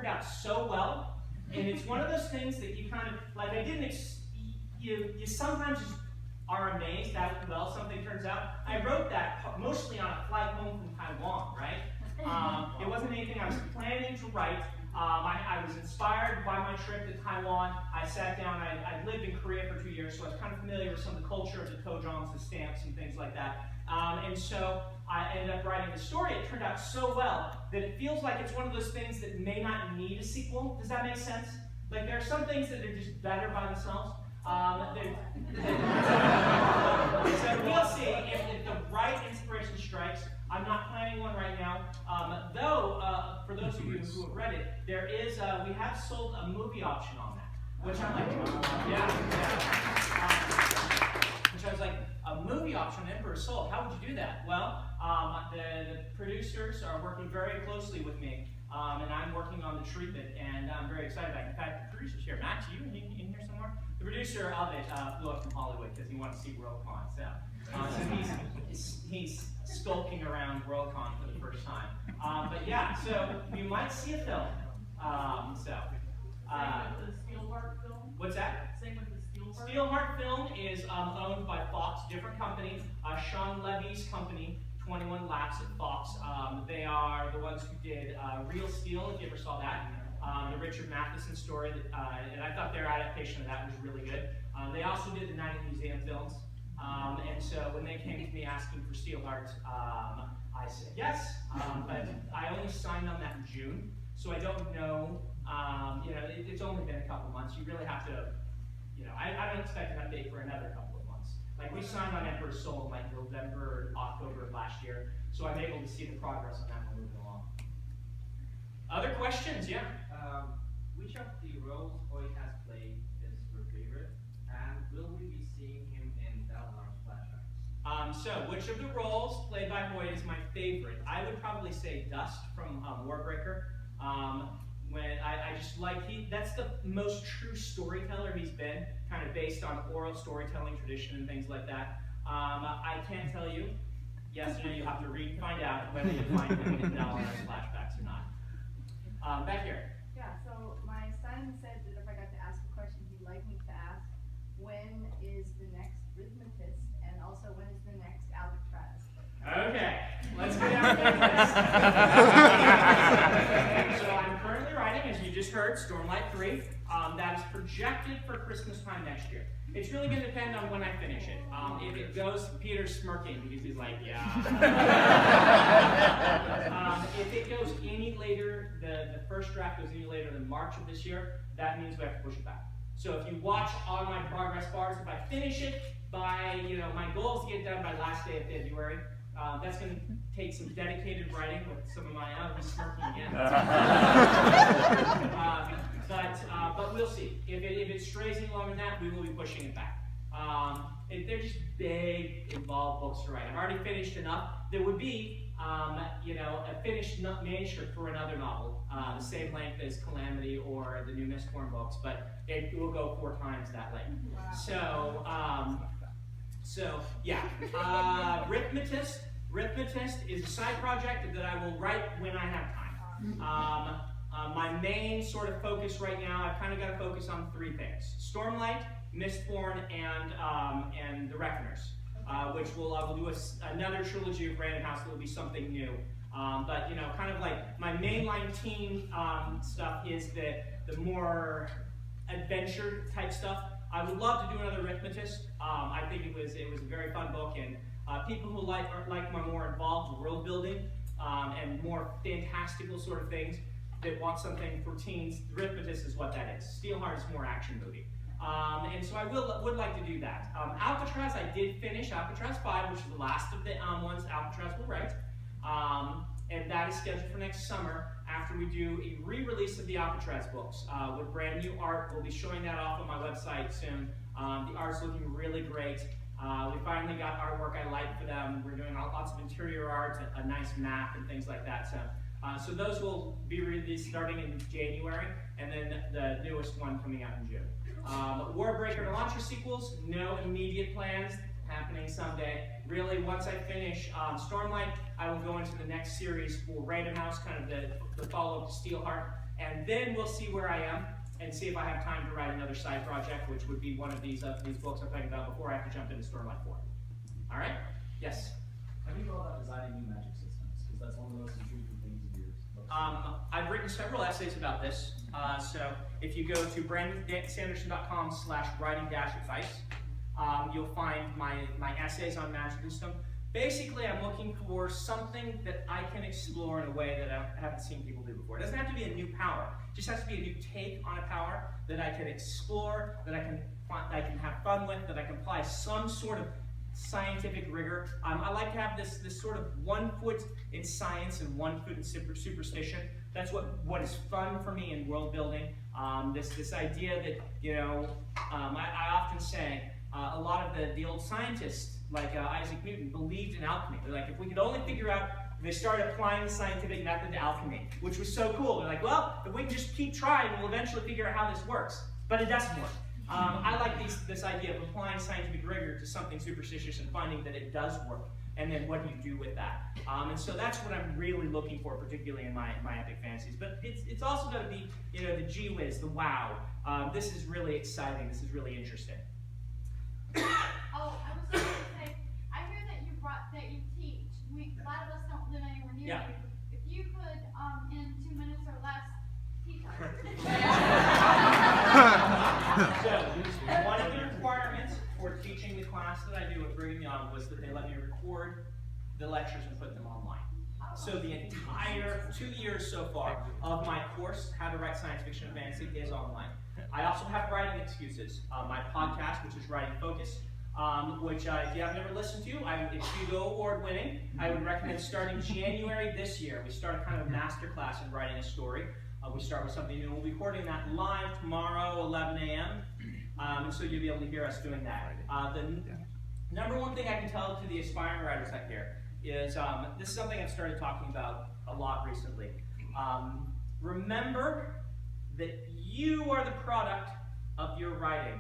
out so well, and it's one of those things that you kind of, like I didn't, you sometimes just are amazed at how well something turns out. I wrote that mostly on a flight home from Taiwan, right? It wasn't anything I was planning to write. I was inspired by my trip to Taiwan. I sat down, I lived in Korea for 2 years, so I was kind of familiar with some of the culture of the tojons, the stamps, and things like that. And so I ended up writing the story. It turned out so well that it feels like it's one of those things that may not need a sequel. Does that make sense? Like there are some things that are just better by themselves. So we'll see if the right inspiration strikes. I'm not planning one right now, though for those of you who have read it, there is, we have sold a movie option on that, which I'm like, which I was like, a movie option on Emperor's Soul, how would you do that? Well, the producers are working very closely with me, and I'm working on the treatment, and I'm very excited about it. In fact, the producer's here. Matt, you in here somewhere? The producer of it flew up from Hollywood because he wanted to see WorldCon, so he's skulking around WorldCon for the first time. But yeah, so you might see a film. What's that? Same with the Steelheart? Steelheart Film is owned by Fox, different company. Sean Levy's company, 21 Laps at Fox. They are the ones who did Real Steel, if you ever saw that. The Richard Matheson story, and I thought their adaptation of that was really good. They also did the Night at the Museum films. And so when they came to me asking for Steelheart, I said yes, but I only signed on that in June, so I don't know, it's only been a couple months. You really have to, I don't expect an update for another couple of months. Like we signed on Emperor's Soul in like November, October of last year, so I'm able to see the progress on that one moving along. Other questions? Yeah? Which of the roles Hoyt has played is your favorite, and will we be seeing him in Dalmar's flashbacks? So, which of the roles played by Hoyt is my favorite? I would probably say Dust from Warbreaker. When I just like, that's the most true storyteller he's been, kind of based on oral storytelling tradition and things like that. I can't tell you, yes or no, you have to read and find out whether you find him in Dalmar's flashbacks or not. Back here. Yeah, so my son said that if I got to ask a question, he'd like me to ask, when is the next Rhythmatist, and also when is the next Alcatraz? Okay, let's go down the list. So I'm currently writing, as you just heard, Stormlight 3. That is projected for Christmas time next year. It's really going to depend on when I finish it. If it goes, Peter's smirking because he's like, yeah. If it goes any later, the first draft goes any later than March of this year, that means we have to push it back. So if you watch on my progress bars, if I finish it by, my goal is to get it done by last day of February. That's going to take some dedicated writing with some of my own smirking again. But we'll see. If it strays any longer than that, we will be pushing it back. They're just big, involved books to write. I've already finished enough. There would be, a finished manuscript for another novel, the same length as Calamity or the new Mistborn books, but it will go 4 times that length. Wow. So yeah, Rhythmatist is a side project that I will write when I have time. My main sort of focus right now, I've kind of got to focus on 3 things: Stormlight, Mistborn, and the Reckoners, which I will do another trilogy of Random House that will be something new. But kind of like my mainline team stuff is the more adventure type stuff. I would love to do another Rhythmatist. I think it was a very fun book, and people who like my more involved world building and more fantastical sort of things that want something for teens, Rhythmatist is what that is. Steelheart is more action movie. And so I would like to do that. Alcatraz, I did finish Alcatraz 5, which is the last of the ones Alcatraz will write. And that is scheduled for next summer after we do a re-release of the Alcatraz books with brand new art. We'll be showing that off on my website soon. The art's looking really great. We finally got artwork I like for them. We're doing lots of interior art, a nice map, and things like that. So those will be released starting in January, and then the newest one coming out in June. Warbreaker and Elantra sequels, no immediate plans, happening someday. Really, once I finish Stormlight, I will go into the next series for Random House, kind of the follow-up to Steelheart. and then we'll see where I am and see if I have time to write another side project, which would be one of these books I'm talking about before I have to jump into Stormlight 4. All right? Yes? Have you thought about designing new magic systems? Because that's one of the most intriguing things of yours. I've written several essays about this. So if you go to brandonsanderson.com/writing-advice, you'll find my essays on magic system. Basically, I'm looking for something that I can explore in a way that I haven't seen people do before. It doesn't have to be a new power. It just has to be a new take on a power that I can explore, that I can have fun with, that I can apply some sort of scientific rigor. I like to have this sort of 1 foot in science and 1 foot in superstition. That's what is fun for me in world building. This idea that, I often say, a lot of the old scientists, like Isaac Newton, believed in alchemy. They're like, if we could only figure out, they started applying the scientific method to alchemy, which was so cool. They're like, well, if we can just keep trying, we'll eventually figure out how this works. But it doesn't work. I like this idea of applying scientific rigor to something superstitious and finding that it does work. And then what do you do with that? And so that's what I'm really looking for, particularly in my epic fantasies. But it's also going to be, the gee whiz, the wow. This is really exciting. This is really interesting. Oh, I was just going to say, I hear that you teach. A lot of us don't live anywhere near Yeah. you. If you could, in 2 minutes or less, teach us. So, one of the requirements for teaching the class that I do at Brigham Young was that they let me record the lectures and put them online. So the entire 2 years so far of my course, How to Write Science Fiction and Fantasy, is online. I also have Writing Excuses, my podcast, which is Writing Focus, which if you have never listened to, it's Hugo Award winning. I would recommend starting January this year. We start kind of a master class in writing a story. We start with something new. We'll be recording that live tomorrow, 11 a.m. And so you'll be able to hear us doing that. The number one thing I can tell to the aspiring writers out here is, this is something I've started talking about a lot recently. Remember that you are the product of your writing,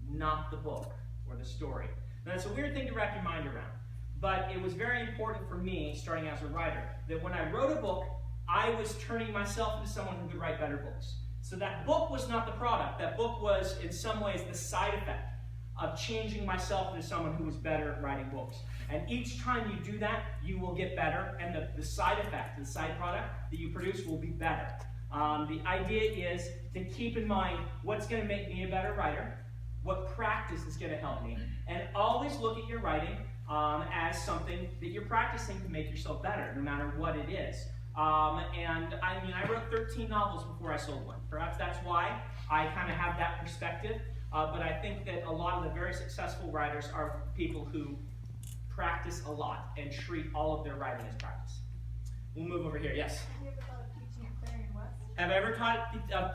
not the book or the story. Now, that's a weird thing to wrap your mind around, but it was very important for me, starting as a writer, that when I wrote a book, I was turning myself into someone who could write better books. So that book was not the product. That book was, in some ways, the side effect of changing myself into someone who was better at writing books. And each time you do that, you will get better, and the side effect, the side product that you produce will be better. The idea is to keep in mind what's going to make me a better writer, what practice is going to help me, and always look at your writing as something that you're practicing to make yourself better, no matter what it is. And I wrote 13 novels before I sold one. Perhaps that's why I kind of have that perspective. But I think that a lot of the very successful writers are people who practice a lot and treat all of their writing as practice. We'll move over here. Yes? Have you ever thought of teaching at Clarion West? Have I ever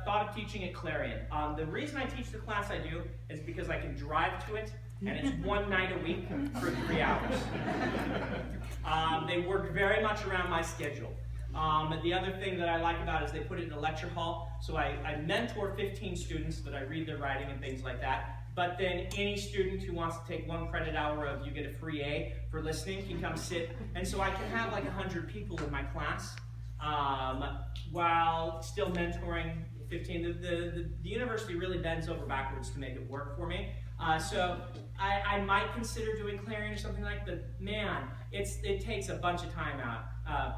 thought of teaching at Clarion? The reason I teach the class I do is because I can drive to it, and it's one night a week for 3 hours. They work very much around my schedule. The other thing that I like about it is they put it in a lecture hall, so I mentor 15 students that I read their writing and things like that. But then any student who wants to take 1 credit hour of you get a free A for listening can come sit. And so I can have like 100 people in my class while still mentoring 15. The university really bends over backwards to make it work for me. So I might consider doing Clarion or something like that. But man, it takes a bunch of time out.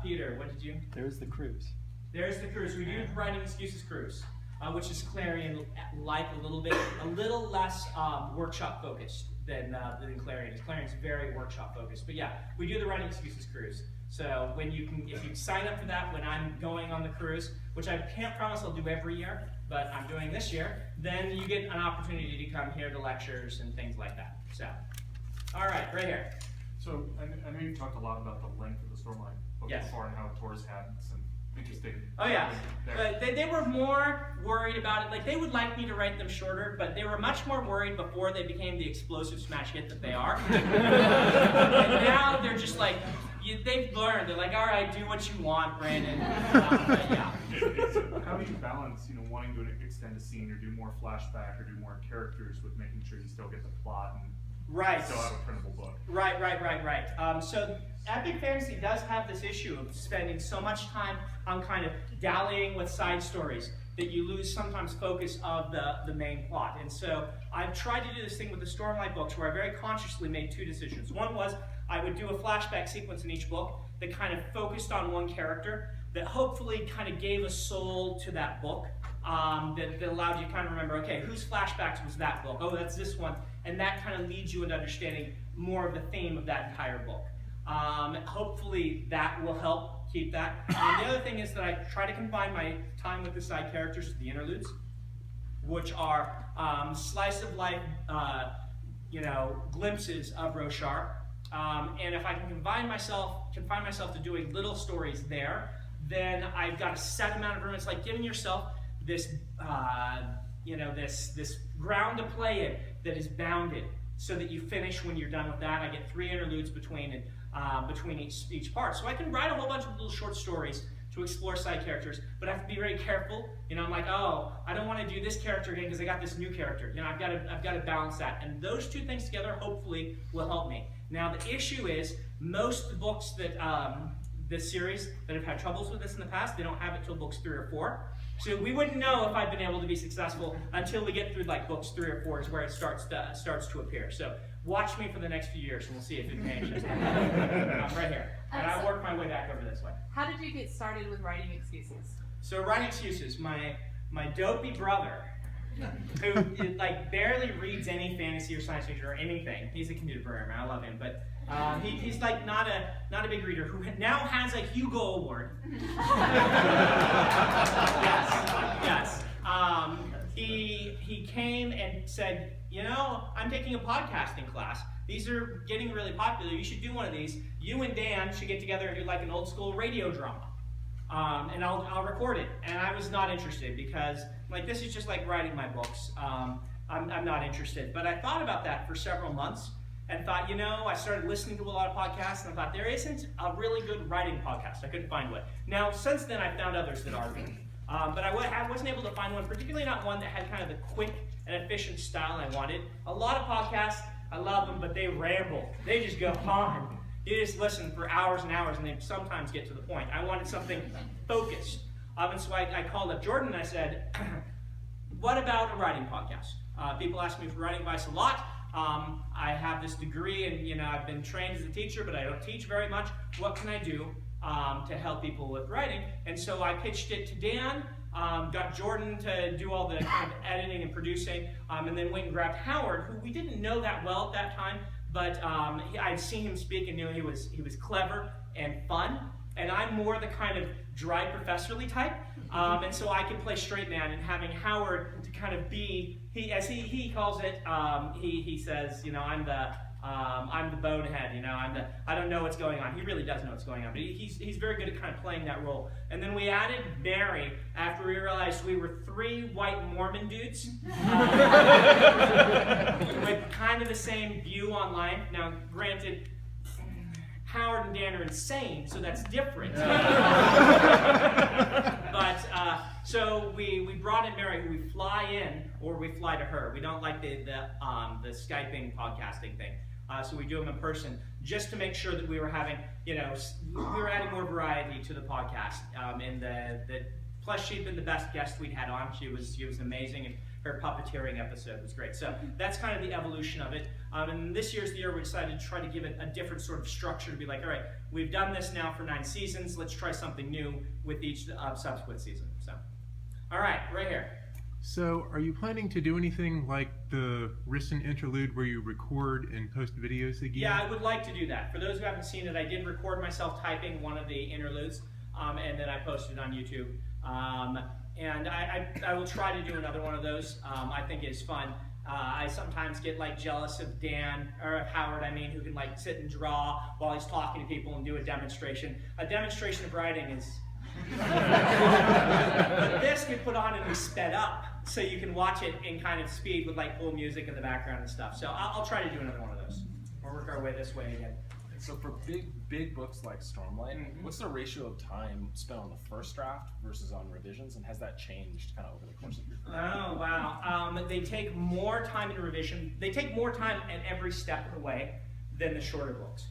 Peter, what did you? There's the cruise. There's the cruise. We do Writing Excuses cruise, which is Clarion-like a little bit, a little less workshop focused than Clarion. Clarion's very workshop focused. But yeah, we do the Writing Excuses cruise. So if you sign up for that when I'm going on the cruise, which I can't promise I'll do every year, but I'm doing this year, then you get an opportunity to come here to lectures and things like that. So, all right, right here. So I know you talked a lot about the length of the Stormlight book Yes. before and how it tours had some interesting. Oh yeah, there. but they were more worried about it. Like they would like me to write them shorter, but they were much more worried before they became the explosive smash hit that they are. And now they're just like, they've learned. They're like, all right, do what you want, Brandon. Yeah. How do you balance, wanting to extend a scene or do more flashback or do more characters with making sure you still get the plot and Right. still have a printable book. Right. So Epic Fantasy does have this issue of spending so much time on kind of dallying with side stories that you lose sometimes focus of the main plot. And so I've tried to do this thing with the Stormlight books where I very consciously made two decisions. One was I would do a flashback sequence in each book that kind of focused on one character that hopefully kind of gave a soul to that book, that allowed you to kind of remember, okay, whose flashbacks was that book? Oh, that's this one. And that kind of leads you into understanding more of the theme of that entire book. Hopefully that will help keep that. The other thing is that I try to combine my time with the side characters to the interludes, which are slice of life, glimpses of Roshar. And if I can confine myself to doing little stories there, then I've got a set amount of room. It's like giving yourself this, this ground to play in that is bounded, so that you finish when you're done with that. I get 3 interludes between each part, so I can write a whole bunch of little short stories to explore side characters, but I have to be very careful. I'm like, oh, I don't want to do this character again because I got this new character. I've got to balance that, and those two things together hopefully will help me. Now the issue is most books that this series that have had troubles with this in the past, they don't have it till books 3 or 4. So we wouldn't know if I've been able to be successful until we get through like books 3 or 4 is where it starts to appear. So watch me for the next few years and we'll see if it changes. Right here. And I work my way back over this way. How did you get started with writing excuses? So writing excuses, my dopey brother, who like barely reads any fantasy or science fiction or anything. He's a computer programmer. I love him, but he's like not a big reader. Who now has a Hugo Award. Yes. He came and said, I'm taking a podcasting class. These are getting really popular. You should do one of these. You and Dan should get together and do like an old school radio drama. And I'll record it. And I was not interested because this is just like writing my books. I'm not interested. But I thought about that for several months and thought, I started listening to a lot of podcasts and I thought there isn't a really good writing podcast. I couldn't find one. Now, since then, I've found others that are good. But I wasn't able to find one, particularly not one that had kind of the quick and efficient style I wanted. A lot of podcasts, I love them, but they ramble. They just go on. You just listen for hours and hours, and they sometimes get to the point. I wanted something focused. And so I called up Jordan and I said, what about a writing podcast? People ask me for writing advice a lot. I have this degree and I've been trained as a teacher, but I don't teach very much. What can I do to help people with writing? And so I pitched it to Dan, got Jordan to do all the kind of editing and producing, and then went and grabbed Howard, who we didn't know that well at that time, but I'd seen him speak and knew he was clever and fun. And I'm more the kind of dry professorly type, and so I can play straight man. And having Howard to kind of be, as he calls it, he says, I'm the bonehead. I don't know what's going on. He really does know what's going on, but he's very good at kind of playing that role. And then we added Mary after we realized we were 3 white Mormon dudes with kind of the same view on life. Now, granted, Howard and Dan are insane, so that's different. But so we brought in Mary, who we fly in or we fly to her. We don't like the Skyping podcasting thing, so we do them in person just to make sure that we were having, we were adding more variety to the podcast. And plus she'd been the best guest we'd had on. She was amazing. And her puppeteering episode was great. So that's kind of the evolution of it. And this year's the year we decided to try to give it a different sort of structure to be like, all right, we've done this now for 9 seasons. Let's try something new with each subsequent season. So, all right here. So, are you planning to do anything like the recent interlude where you record and post videos again? Yeah, I would like to do that. For those who haven't seen it, I did record myself typing one of the interludes, and then I posted it on YouTube. And I will try to do another one of those. I think it's fun. I sometimes get jealous of Dan, or of Howard, who can sit and draw while he's talking to people and do a demonstration. A demonstration of writing is... But this we put on and we sped up, so you can watch it in kind of speed with cool music in the background and stuff. So I'll try to do another one of those. We'll work our way this way again. So for big books like Stormlight, what's the ratio of time spent on the first draft versus on revisions, and has that changed kind of over the course of your career? Oh, wow. They take more time in revision. They take more time at every step of the way than the shorter books.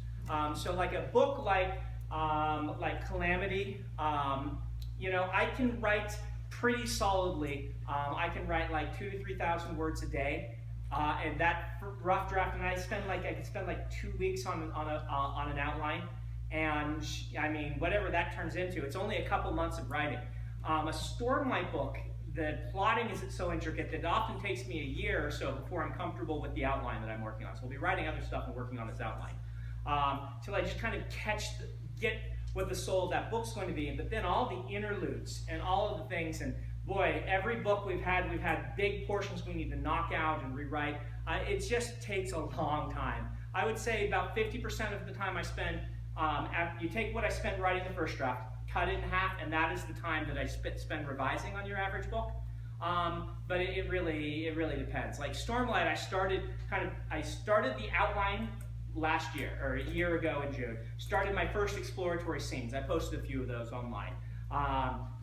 So like a book like Calamity, you know, I can write pretty solidly. I can write like 2,000 to 3,000 words a day. And that rough draft, and I could spend like 2 weeks on an outline, and I mean, whatever that turns into, it's only a couple months of writing. A Stormlight book, the plotting is so intricate that it often takes me a year or so before I'm comfortable with the outline that I'm working on. So I'll be writing other stuff and working on this outline till I just kind of get what the soul of that book's going to be. But then all the interludes and all of the things, and boy, every book we've had big portions we need to knock out and rewrite. It just takes a long time. I would say about 50% of the time I spend, you take what I spent writing the first draft, cut it in half, and that is the time that I spend revising on your average book. But it really depends. Like Stormlight, I started the outline last year, or a year ago in June. Started my first exploratory scenes. I posted a few of those online.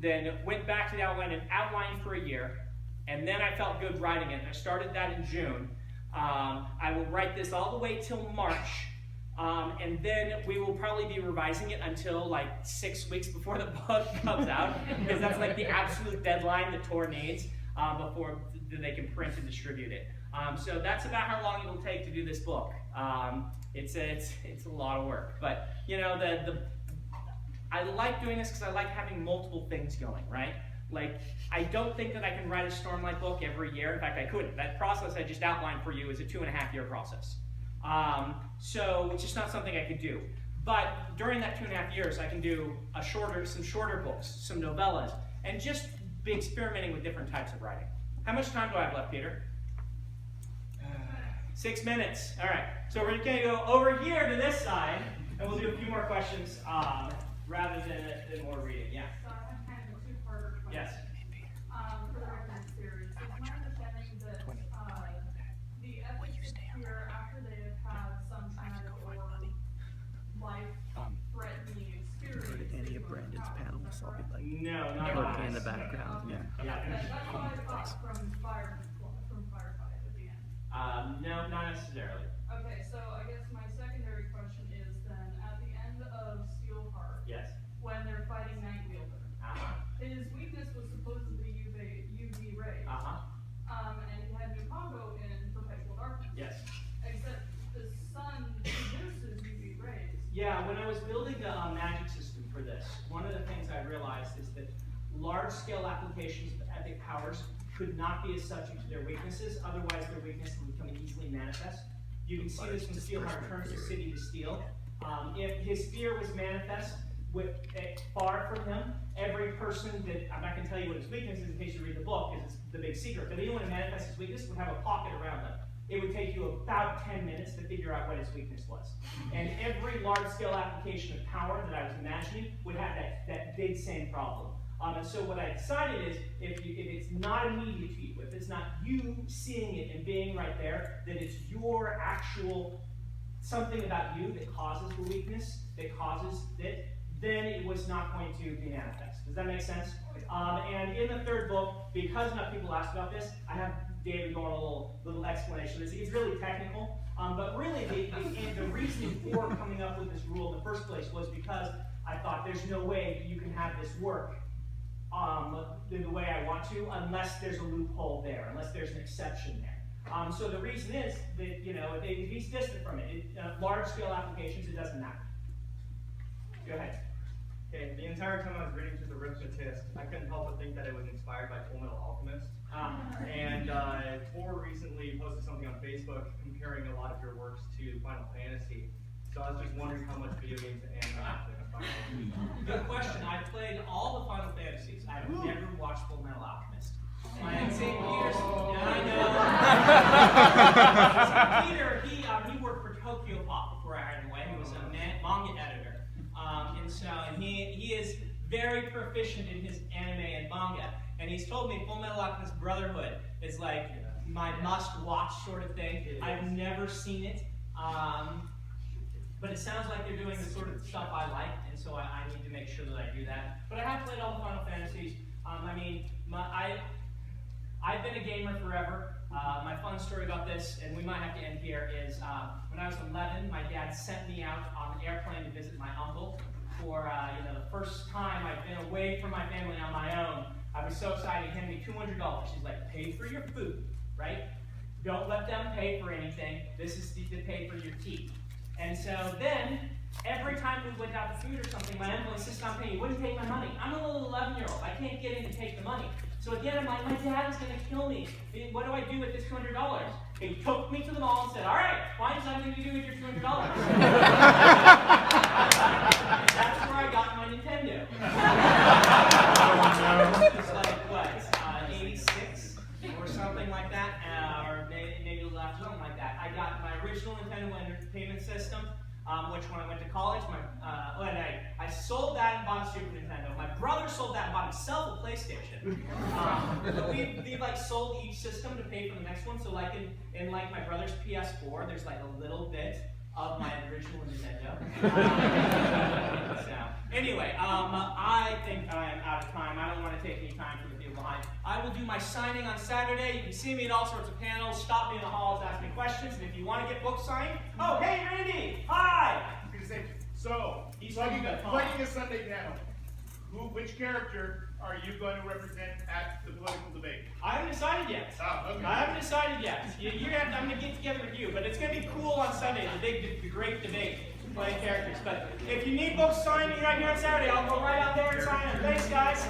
Then went back to the outline and outlined for a year, and then I felt good writing it. I started that in June. I will write this all the way till March, and then we will probably be revising it until like 6 weeks before the book comes out, because that's like the absolute deadline that Tor needs before they can print and distribute it. So that's about how long it will take to do this book. It's a lot of work, but you know, I like doing this because I like having multiple things going, right? Like, I don't think that I can write a Stormlight book every year. In fact, I couldn't. That process I just outlined for you is a 2.5-year process. So it's just not something I could do. But during that 2.5 years, I can do some shorter books, some novellas, and just be experimenting with different types of writing. How much time do I have left, Peter? 6 minutes. All right. So we're going to go over here to this side, and we'll do a few more questions rather than more reading. Yeah. So I have kind of a two-parter question. Yes. For the Recommend series. It's my understanding that the ethics here, after they have had some traumatic or life-threatening experience. Any of Brandon's panels, I'll be like No, not working in the background. Yeah. That's what I thought from firefight at the end. No, not necessarily. Okay, so I guess my secondary question is then, at the end of Steelheart, Yes. when they're fighting Nightwielder, his weakness was supposedly UV rays. And he had new combo in Perpetual Darkness. Yes. Except the sun produces UV rays. Yeah, when I was building the magic system for this, one of the things I realized is that large-scale applications of epic powers could not be as subject to their weaknesses, otherwise their weakness would become easily manifest. You can see this when Steelheart turns the city to steel. If his fear was manifest far from him, every person that, I'm not going to tell you what his weakness is in case you read the book, because it's the big secret, but anyone who manifests his weakness would have a pocket around them. It would take you about 10 minutes to figure out what his weakness was. And every large-scale application of power that I was imagining would have that big same problem. And so what I decided is, if it's not immediate to you, if it's not you seeing it and being right there, that it's your actual, something about you that causes the weakness, that causes it, then it was not going to be manifest. Does that make sense? And in the third book, because enough people asked about this, I have David go on a little explanation. It's really technical, but really the reason for coming up with this rule in the first place was because I thought there's no way you can have this work in the way I want to unless there's a loophole there, unless there's an exception there. So the reason is that, you know, if he's distant from it, large-scale applications, it doesn't matter. Go ahead. Okay, the entire time I was reading through the Arithmetist, I couldn't help but think that it was inspired by Fullmetal Alchemist. And Tor recently posted something on Facebook comparing a lot of your works to Final Fantasy. So I was just wondering how much video games and anime you played on Final Fantasy. Good question. I've played all the Final Fantasies. I've never watched Fullmetal Alchemist. And St. Peter's, St. Peter, he worked for Tokyo Pop before I hired him away. He was a manga editor. And he is very proficient in his anime and manga. And he's told me Fullmetal Alchemist Brotherhood is like my must-watch sort of thing. I've never seen it. But it sounds like they're doing the sort of stuff I like, and so I need to make sure that I do that. But I have played all the Final Fantasies. I've been a gamer forever. My fun story about this, and we might have to end here, is when I was 11, my dad sent me out on an airplane to visit my uncle for the first time I'd been away from my family on my own. I was so excited. He handed me $200. He's like, pay for your food, right? Don't let them pay for anything. This is to pay for your teeth. And so then, every time we went out to food or something, my uncle insisted on paying. He wouldn't take my money. I'm a little 11-year-old. I can't get in to take the money. So at the end, I'm like, my dad is going to kill me. What do I do with this $200? He took me to the mall and said, all right, find something to do with your $200. That's where I got my Nintendo. It was like, what, 86 or something like that? Or maybe a little after, something like that. I got my original Nintendo Entertainment System, which when I went to college, I sold that and bought a Super Nintendo. My brother sold that and bought himself a PlayStation. But we like sold each system to pay for the next one. So like in like my brother's PS4, there's like a little bit of my original Nintendo. So anyway, I think I am out of time. I don't want to take any time from the people behind. I will do my signing on Saturday. You can see me at all sorts of panels. Stop me in the halls, ask me questions. And if you want to get books signed, oh, hey, Randy, hi. So, playing a Sunday panel, which character are you going to represent at the political debate? I haven't decided yet. Oh, okay. I haven't decided yet. I'm going to get together with you, but it's going to be cool on Sunday, the great debate, playing characters. But if you need books signed right here on Saturday, I'll go right out there and sign them. Thanks, guys.